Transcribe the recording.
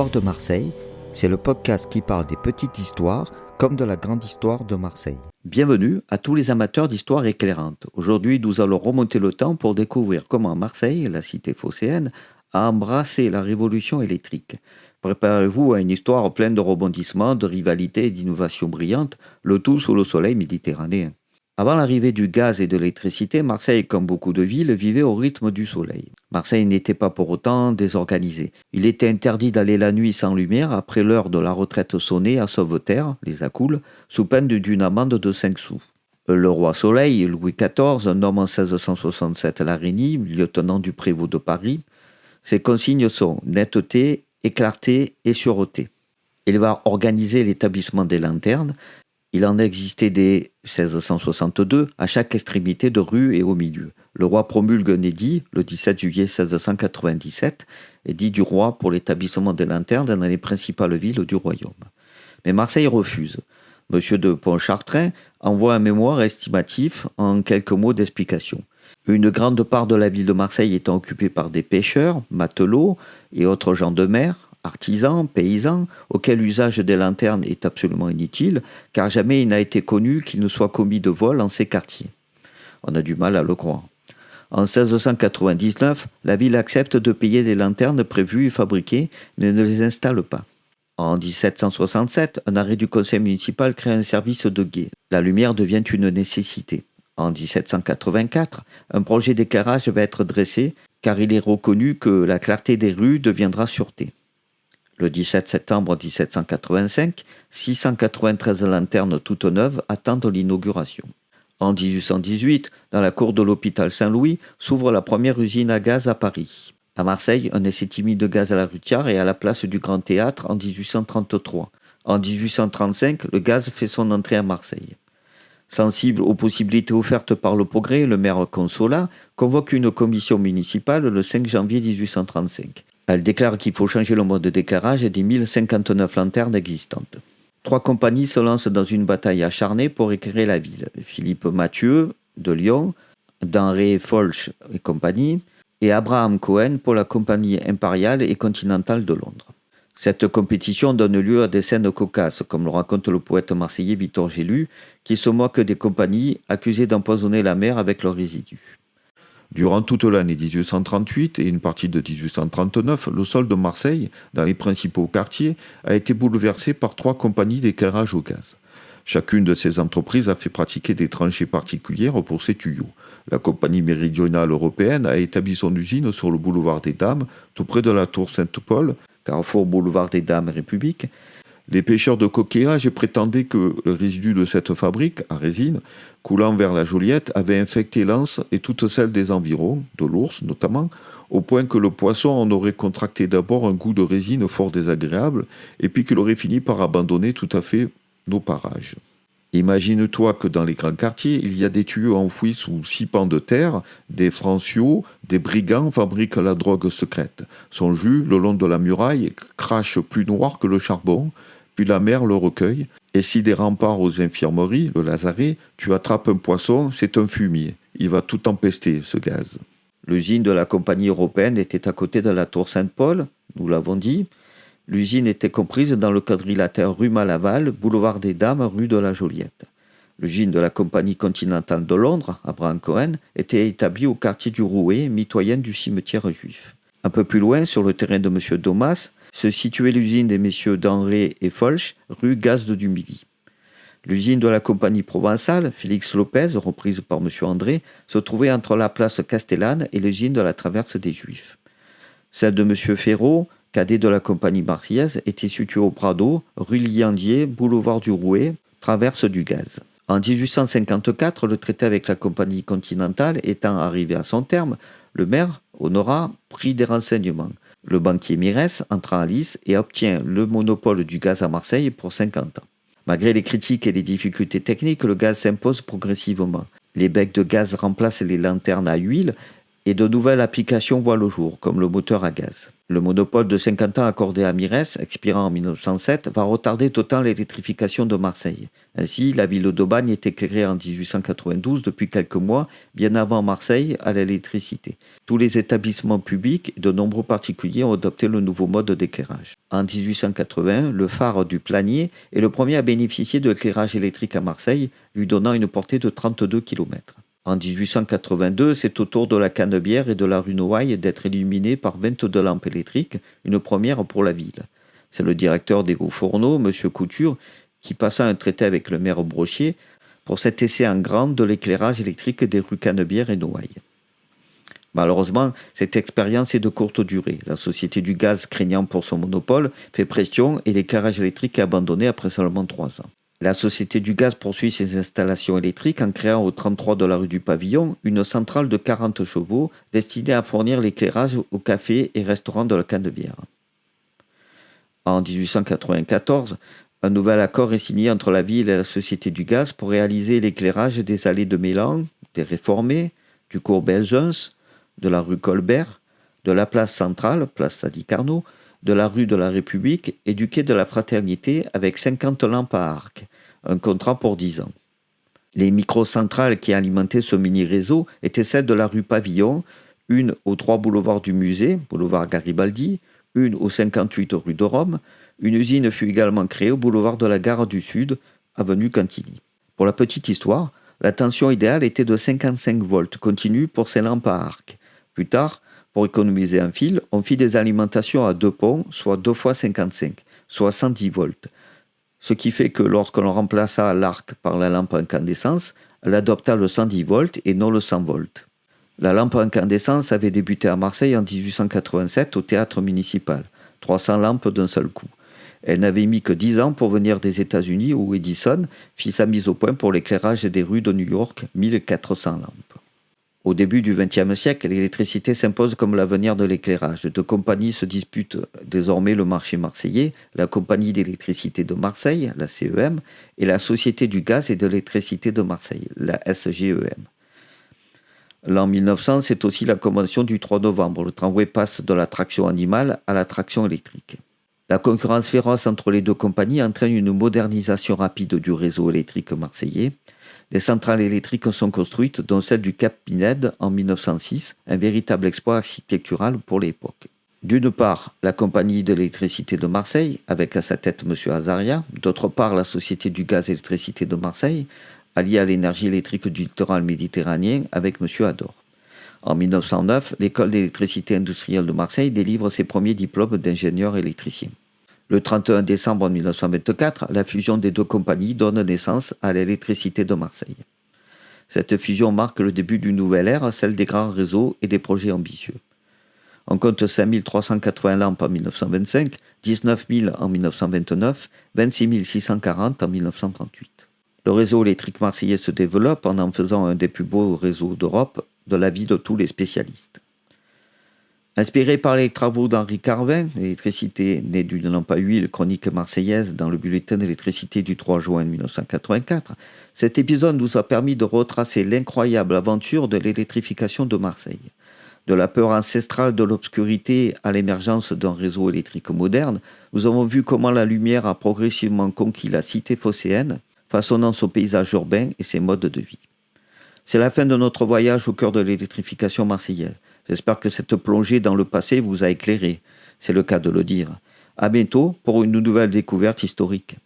Histoire de Marseille, c'est le podcast qui parle des petites histoires comme de la grande histoire de Marseille. Bienvenue à tous les amateurs d'histoire éclairante. Aujourd'hui, nous allons remonter le temps pour découvrir comment Marseille, la cité phocéenne, a embrassé la révolution électrique. Préparez-vous à une histoire pleine de rebondissements, de rivalités et d'innovations brillantes, le tout sous le soleil méditerranéen. Avant l'arrivée du gaz et de l'électricité, Marseille, comme beaucoup de villes, vivait au rythme du soleil. Marseille n'était pas pour autant désorganisée. Il était interdit d'aller la nuit sans lumière après l'heure de la retraite sonnée à Sauveterre, les Accoules, sous peine d'une amende de 5 sous. Le roi Soleil, Louis XIV, nomme en 1667 Larigny, lieutenant du prévôt de Paris. Ses consignes sont netteté, clarté et sûreté. Il va organiser l'établissement des lanternes. Il en existait dès 1662 à chaque extrémité de rue et au milieu. Le roi promulgue un édit le 17 juillet 1697, édit du roi pour l'établissement des lanternes dans les principales villes du royaume. Mais Marseille refuse. Monsieur de Pontchartrain envoie un mémoire estimatif en quelques mots d'explication. Une grande part de la ville de Marseille étant occupée par des pêcheurs, matelots et autres gens de mer, artisans, paysans, auxquels l'usage des lanternes est absolument inutile, car jamais il n'a été connu qu'il ne soit commis de vol en ces quartiers. On a du mal à le croire. En 1699, la ville accepte de payer des lanternes prévues et fabriquées, mais ne les installe pas. En 1767, un arrêt du conseil municipal crée un service de guet. La lumière devient une nécessité. En 1784, un projet d'éclairage va être dressé, car il est reconnu que la clarté des rues deviendra sûreté. Le 17 septembre 1785, 693 lanternes toutes neuves attendent l'inauguration. En 1818, dans la cour de l'hôpital Saint-Louis, s'ouvre la première usine à gaz à Paris. À Marseille, un essai timide de gaz à la Rutière et à la place du Grand Théâtre en 1833. En 1835, le gaz fait son entrée à Marseille. Sensible aux possibilités offertes par le progrès, le maire Consolat convoque une commission municipale le 5 janvier 1835. Elle déclare qu'il faut changer le mode d'éclairage des 1059 lanternes existantes. 3 compagnies se lancent dans une bataille acharnée pour éclairer la ville. Philippe Mathieu de Lyon, Denré Folch et compagnie, et Abraham Cohen pour la compagnie impériale et continentale de Londres. Cette compétition donne lieu à des scènes cocasses, comme le raconte le poète marseillais Victor Gélu, qui se moque des compagnies accusées d'empoisonner la mer avec leurs résidus. Durant toute l'année 1838 et une partie de 1839, le sol de Marseille, dans les principaux quartiers, a été bouleversé par 3 compagnies d'éclairage au gaz. Chacune de ces entreprises a fait pratiquer des tranchées particulières pour ses tuyaux. La compagnie méridionale européenne a établi son usine sur le boulevard des Dames, tout près de la tour Sainte-Paul, carrefour boulevard des Dames République. Les pêcheurs de coquillages prétendaient que le résidu de cette fabrique, à résine, coulant vers la Joliette, avait infecté l'Anse et toutes celles des environs, de l'Ours notamment, au point que le poisson en aurait contracté d'abord un goût de résine fort désagréable, et puis qu'il aurait fini par abandonner tout à fait nos parages. Imagine-toi que dans les grands quartiers, il y a des tuyaux enfouis sous 6 pans de terre, des franciaux, des brigands fabriquent la drogue secrète. Son jus, le long de la muraille, crache plus noir que le charbon, puis la mer le recueille, et si des remparts aux infirmeries, le lazaret, tu attrapes un poisson, c'est un fumier. Il va tout empester, ce gaz. L'usine de la compagnie européenne était à côté de la tour Sainte-Paul, nous l'avons dit. L'usine était comprise dans le quadrilatère rue Malaval, boulevard des Dames, rue de la Joliette. L'usine de la compagnie continentale de Londres, Abraham Cohen, était établie au quartier du Rouet, mitoyenne du cimetière juif. Un peu plus loin, sur le terrain de M. Domas, se situait l'usine des messieurs Denré et Folch, rue Gazde du Midi. L'usine de la compagnie provençale, Félix Lopez, reprise par M. André, se trouvait entre la place Castellane et l'usine de la Traverse des Juifs. Celle de M. Ferraud, cadet de la compagnie marseillaise, était située au Prado, rue Liandier, boulevard du Rouet, traverse du gaz. En 1854, le traité avec la compagnie continentale étant arrivé à son terme, le maire, Honorat, prit des renseignements. Le banquier Mires entra en lice et obtient le monopole du gaz à Marseille pour 50 ans. Malgré les critiques et les difficultés techniques, le gaz s'impose progressivement. Les becs de gaz remplacent les lanternes à huile et de nouvelles applications voient le jour, comme le moteur à gaz. Le monopole de 50 ans accordé à Mires, expirant en 1907, va retarder d'autant l'électrification de Marseille. Ainsi, la ville d'Aubagne est éclairée en 1892 depuis quelques mois, bien avant Marseille, à l'électricité. Tous les établissements publics et de nombreux particuliers ont adopté le nouveau mode d'éclairage. En 1880, le phare du Planier est le premier à bénéficier de l'éclairage électrique à Marseille, lui donnant une portée de 32 km. En 1882, c'est au tour de la Canebière et de la rue Noailles d'être illuminés par 22 lampes électriques, une première pour la ville. C'est le directeur des Hauts Fourneaux, M. Couture, qui passa un traité avec le maire Brochier pour cet essai en grand de l'éclairage électrique des rues Canebière et Noailles. Malheureusement, cette expérience est de courte durée. La Société du Gaz, craignant pour son monopole, fait pression et l'éclairage électrique est abandonné après seulement 3 ans. La Société du Gaz poursuit ses installations électriques en créant au 33 de la rue du Pavillon une centrale de 40 chevaux destinée à fournir l'éclairage aux cafés et restaurants de la Canebière. En 1894, un nouvel accord est signé entre la ville et la Société du Gaz pour réaliser l'éclairage des allées de Mélan, des Réformés, du cours Belzunce, de la rue Colbert, de la place centrale, place Sadi Carnot, de la rue de la République et du quai de la Fraternité avec 50 lampes à arc, un contrat pour 10 ans. Les microcentrales qui alimentaient ce mini-réseau étaient celles de la rue Pavillon, une aux 3 boulevards du Musée, boulevard Garibaldi, une aux 58 rue de Rome. Une usine fut également créée au boulevard de la Gare du Sud, avenue Cantigny. Pour la petite histoire, la tension idéale était de 55 volts continus pour ces lampes à arc. Plus tard, pour économiser un fil, on fit des alimentations à 2 ponts, soit 2 fois 55, soit 110 volts. Ce qui fait que lorsque l'on remplaça l'arc par la lampe à incandescence, elle adopta le 110 volts et non le 100 volts. La lampe à incandescence avait débuté à Marseille en 1887 au théâtre municipal, 300 lampes d'un seul coup. Elle n'avait mis que 10 ans pour venir des États-Unis où Edison fit sa mise au point pour l'éclairage des rues de New York, 1400 lampes. Au début du XXe siècle, l'électricité s'impose comme l'avenir de l'éclairage. 2 compagnies se disputent désormais le marché marseillais, la Compagnie d'électricité de Marseille, la CEM, et la Société du Gaz et de l'électricité de Marseille, la SGEM. L'an 1900, c'est aussi la convention du 3 novembre. Le tramway passe de la traction animale à la traction électrique. La concurrence féroce entre les 2 compagnies entraîne une modernisation rapide du réseau électrique marseillais. Des centrales électriques sont construites, dont celle du Cap Pinède en 1906, un véritable exploit architectural pour l'époque. D'une part, la Compagnie de l'électricité de Marseille, avec à sa tête M. Azaria. D'autre part, la Société du Gaz et électricité de Marseille, alliée à l'énergie électrique du littoral méditerranéen, avec M. Ador. En 1909, l'école d'électricité industrielle de Marseille délivre ses premiers diplômes d'ingénieur électricien. Le 31 décembre 1924, la fusion des 2 compagnies donne naissance à l'électricité de Marseille. Cette fusion marque le début d'une nouvelle ère, celle des grands réseaux et des projets ambitieux. On compte 5 380 lampes en 1925, 19 000 en 1929, 26 640 en 1938. Le réseau électrique marseillais se développe en faisant un des plus beaux réseaux d'Europe, de l'avis de tous les spécialistes. Inspiré par les travaux d'Henri Carvin, l'électricité née d'une lampe à huile, chronique marseillaise dans le bulletin d'électricité du 3 juin 1984, cet épisode nous a permis de retracer l'incroyable aventure de l'électrification de Marseille. De la peur ancestrale de l'obscurité à l'émergence d'un réseau électrique moderne, nous avons vu comment la lumière a progressivement conquis la cité phocéenne, façonnant son paysage urbain et ses modes de vie. C'est la fin de notre voyage au cœur de l'électrification marseillaise. J'espère que cette plongée dans le passé vous a éclairé. C'est le cas de le dire. À bientôt pour une nouvelle découverte historique.